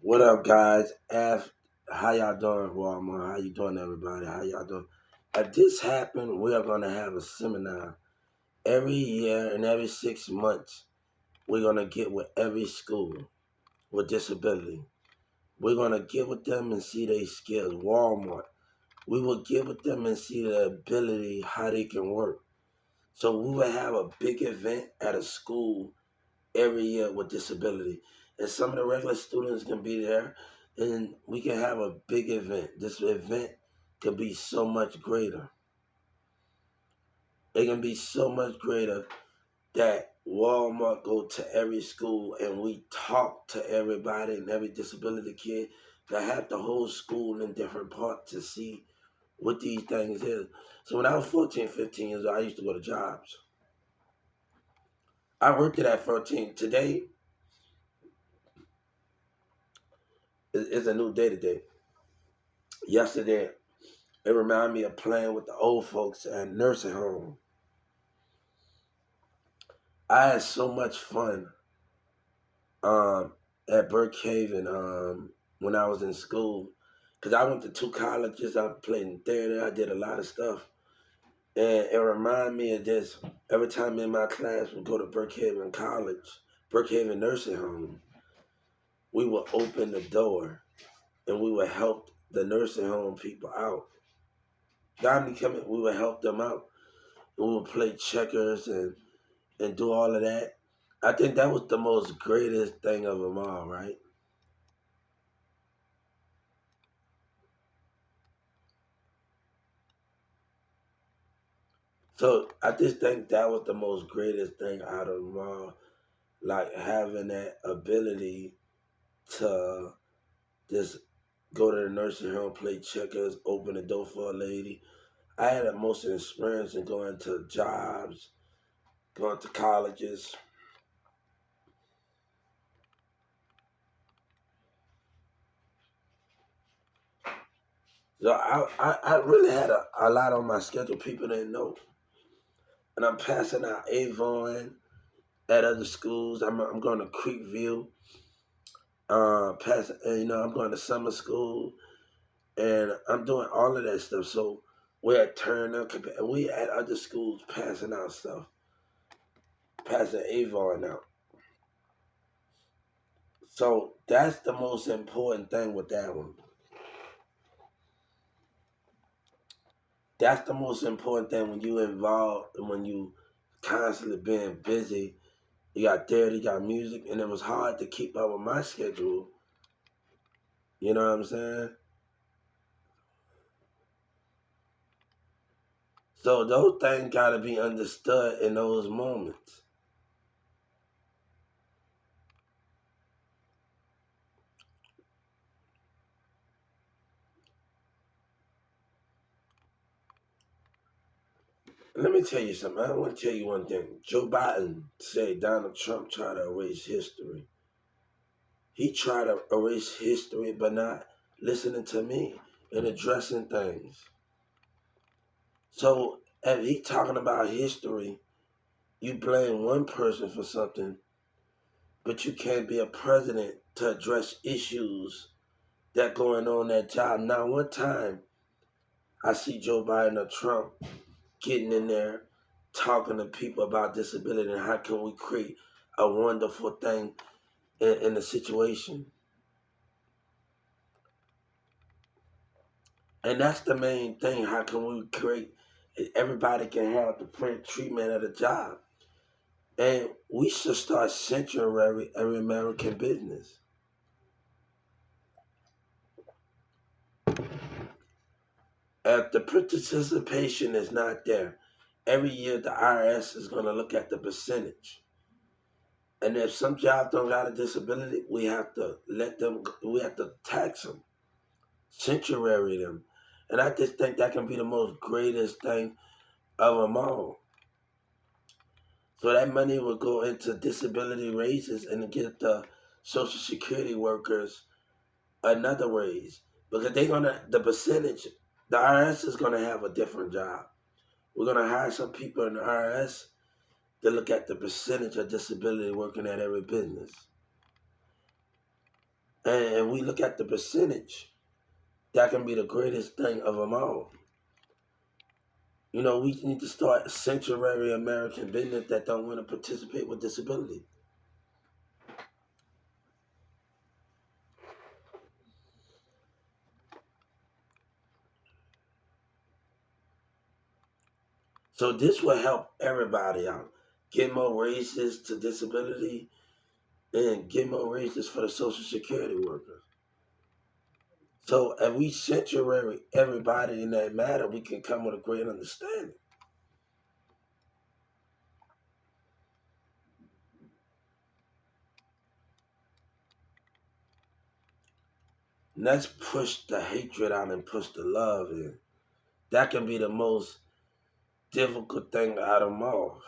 What up, guys? How y'all doing, Walmart? How you doing, everybody? How y'all doing? If this happened, we are gonna have a seminar every year and every 6 months. We're gonna get with every school with disability. We're gonna get with them and see their skills. Walmart. We will get with them and see their ability, how they can work. So we will have a big event at a school every year with disability. And some of the regular students can be there and we can have a big event. This event can be so much greater. It can be so much greater that Walmart go to every school and we talk to everybody and every disability kid that have the whole school in different parts to see what these things is. So when I was 14, 15 years old, I used to go to jobs. I worked at 14. Today is a new day today. Yesterday, it reminded me of playing with the old folks at nursing home. I had so much fun um, at Brookhaven when I was in school. Because I went to two colleges. I played in theater. I did a lot of stuff. And it reminded me of this. Every time me and my class would go to Brookhaven College, Brookhaven Nursing Home, we would open the door and we would help the nursing home people out. God coming, we would help them out. And we would play checkers and do all of that. I think that was the most greatest thing of them all, right? So I just think that was the most greatest thing out of them all, like having that ability to just go to the nursing home, play checkers, open the door for a lady. I had the most experience in going to jobs, going to colleges. So I really had a lot on my schedule. People didn't know. And I'm passing out Avon at other schools. I'm going to Creekview. I'm going to summer school, and I'm doing all of that stuff. So we're at Turner, we at other schools passing out stuff, passing Avon out. So that's the most important thing with that one. That's the most important thing when you involved and when you constantly being busy. You got theater, you got music, and it was hard to keep up with my schedule. You know what I'm saying? So those things gotta be understood in those moments. Let me tell you something. I want to tell you one thing. Joe Biden said Donald Trump tried to erase history. He tried to erase history, but not listening to me and addressing things. So if he talking about history, you blame one person for something, but you can't be a president to address issues that going on that job. Now, one time I see Joe Biden or Trump getting in there, talking to people about disability and how can we create a wonderful thing in the situation. And that's the main thing. How can we create everybody can have the print treatment at a job? And we should start censoring every American business. If the participation is not there, every year the IRS is going to look at the percentage. And if some jobs don't got a disability, we have to let them. We have to tax them, sanctuary them, and I just think that can be the most greatest thing of them all. So that money will go into disability raises and get the Social Security workers another raise because they're gonna the percentage. The IRS is gonna have a different job. We're gonna hire some people in the IRS to look at the percentage of disability working at every business. And we look at the percentage, that can be the greatest thing of them all. You know, we need to start a sanctuary American business that don't want to participate with disability. So this will help everybody out. Get more raises to disability and get more raises for the Social Security workers. So if we sanctuary everybody in that matter, we can come with a great understanding. And let's push the hatred out and push the love in. That can be the most difficult thing out of them all.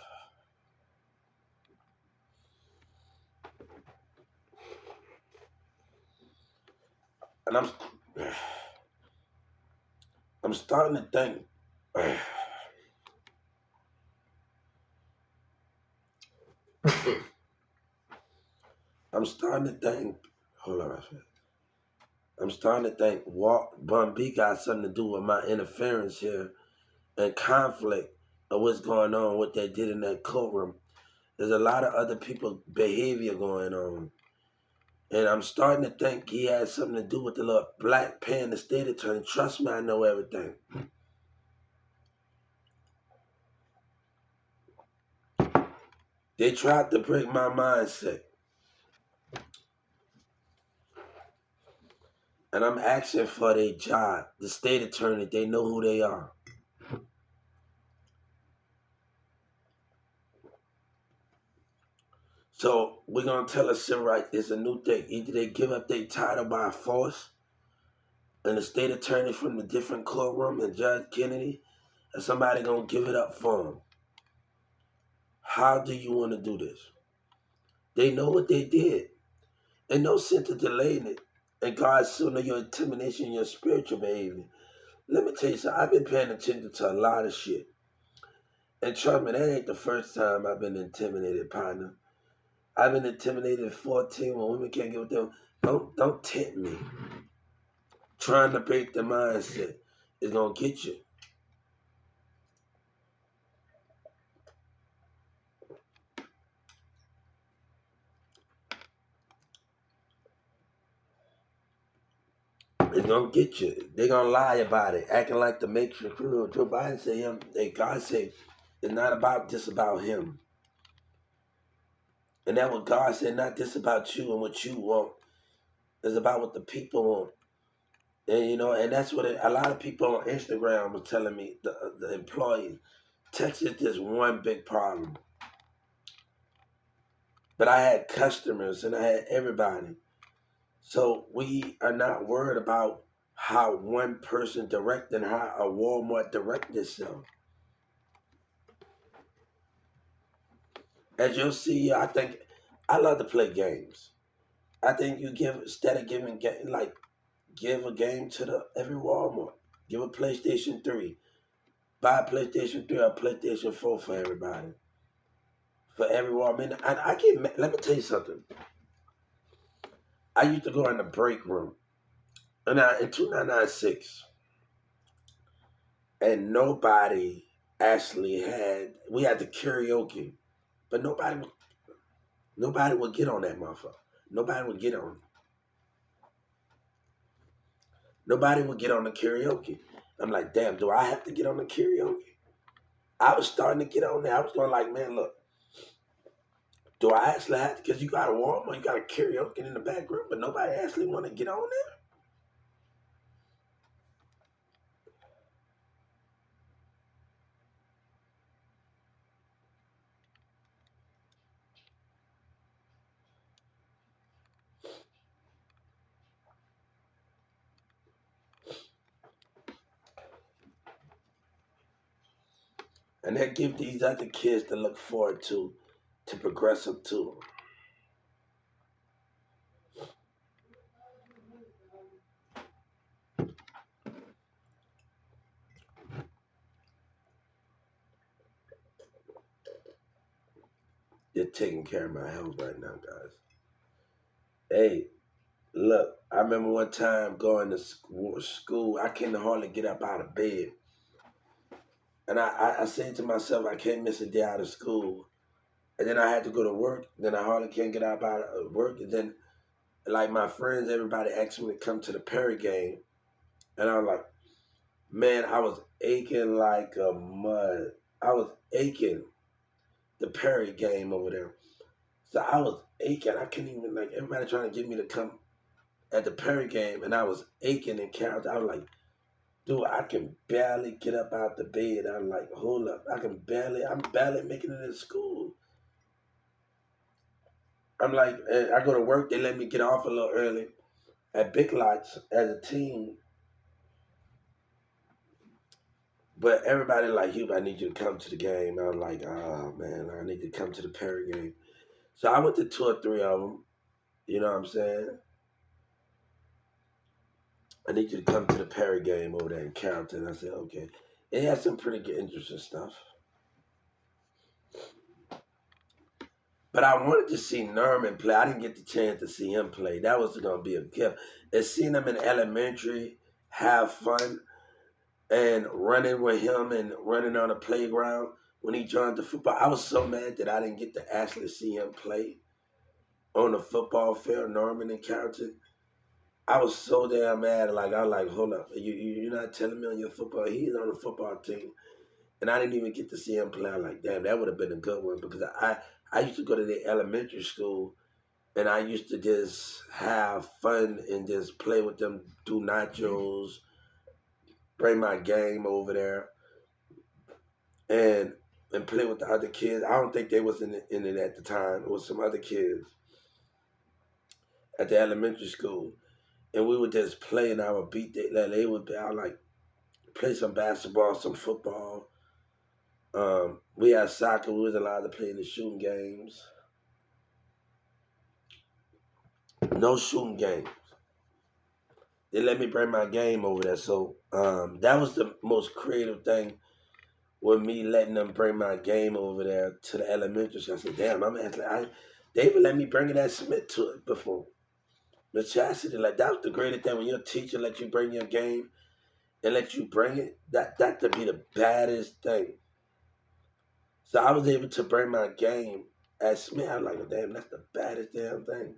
And I'm starting to think. I'm starting to think. Hold on, I'm starting to think Walt Bun B got something to do with my interference here and conflict of what's going on, what they did in that courtroom. There's a lot of other people behavior going on. And I'm starting to think he has something to do with the little black pen, the state attorney. Trust me, I know everything. They tried to break my mindset. And I'm asking for their job. The state attorney, they know who they are. So we're going to tell us civil rights is a new thing. Either they give up their title by force, and the state attorney from the different courtroom and Judge Kennedy, and somebody going to give it up for them. How do you want to do this? They know what they did. And no sense of delaying it. And God still know your intimidation, your spiritual behavior. Let me tell you something. I've been paying attention to a lot of shit. And trust me, that ain't the first time I've been intimidated, partner. I've been intimidated at 14 when women can't get with them. Don't tempt me. Trying to break the mindset is gonna get you. It's gonna get you. They're gonna lie about it, acting like the Matrix crew. Joe Biden say him. God say it's not about just about him. And that what God said, not just about you and what you want. It's about what the people want. And you know, and that's what a lot of people on Instagram were telling me, the employees. Texas is one big problem. But I had customers and I had everybody. So we are not worried about how one person directs and how a Walmart directs itself. As you'll see, I think I love to play games. I think you give instead of giving like give a game to the every Walmart. Give a PlayStation 3. Buy a PlayStation 3 or PlayStation 4 for everybody. For everyone. I mean, I get, let me tell you something. I used to go in the break room. And in 2996, and nobody actually we had the karaoke, but nobody would get on that motherfucker. Nobody would get on. Nobody would get on the karaoke. I'm like, damn, do I have to get on the karaoke? I was starting to get on there. I was going like, man, look, do I actually have to? Because you got a Walmart, you got a karaoke in the back room, but nobody actually want to get on there. And that give these other kids to look forward to progress up to. They're taking care of my health right now, guys. Hey, Look, I remember one time going to school. I couldn't hardly get up out of bed, and I said to myself, I can't miss a day out of school. And then I had to go to work. Then I hardly can't get up out of work. And then, like my friends, everybody asked me to come to the Perry game, and I was like, man, I was aching like a mud. I was aching the Perry game over there. So I was aching. I couldn't even like everybody trying to get me to come at the Perry game, and I was aching and carried. I was like, dude, I can barely get up out the bed. I'm like, hold up, I'm barely making it to school. I'm like, I go to work. They let me get off a little early at Big Lots as a team, but everybody like, you, I need you to come to the game. I was like, oh man, I need to come to the Perry game. So I went to two or three of them. You know what I'm saying? I need you to come to the Perry game over there in Carrollton. I said, okay. It had some pretty good, interesting stuff. But I wanted to see Norman play. I didn't get the chance to see him play. That was going to be a gift. And seeing him in elementary, have fun, and running with him and running on the playground when he joined the football. I was so mad that I didn't get to actually see him play on the football field, Norman and Carrollton. I was so damn mad. Like, I was like, hold up. You're not telling me on your football. He's on the football team. And I didn't even get to see him play. I'm like, damn, that would have been a good one because I used to go to the elementary school and I used to just have fun and just play with them, do nachos, bring my game over there, and and play with the other kids. I don't think they was in it at the time. It was some other kids at the elementary school, and we would just play, and I would beat they. Like, they would be. I would like play some basketball, some football. We had soccer. We was allowed to play in the shooting games. No shooting games. They let me bring my game over there. So that was the most creative thing with me letting them bring my game over there to the elementary school. I said, damn, I'm actually, they even let me bring it at Smith to it before. Miss Chastity, like that was the greatest thing when your teacher let you bring your game and let you bring it. That could be the baddest thing. So I was able to bring my game at Smith. I was like, damn, that's the baddest damn thing.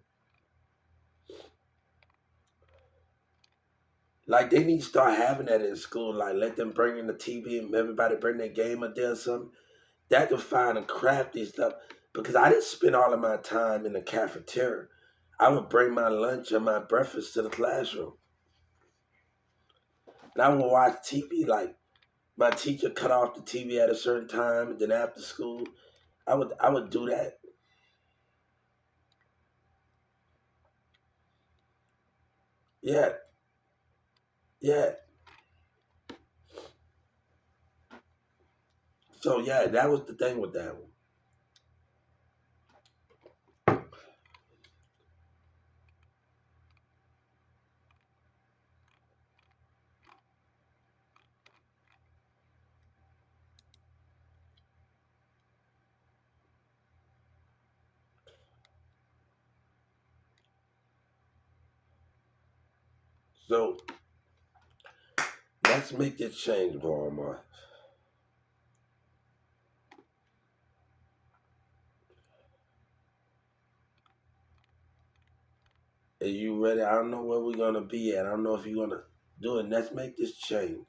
Like they need to start having that in school. Like let them bring in the TV and everybody bring their game up there or something. That could find and crafty stuff. Because I didn't spend all of my time in the cafeteria. I would bring my lunch and my breakfast to the classroom. And I would watch TV like my teacher cut off the TV at a certain time and then after school. I would do that. Yeah, yeah. So yeah, that was the thing with that one. So let's make this change, Walmart. Are you ready? I don't know where we're gonna be at. I don't know if you're gonna do it. Let's make this change.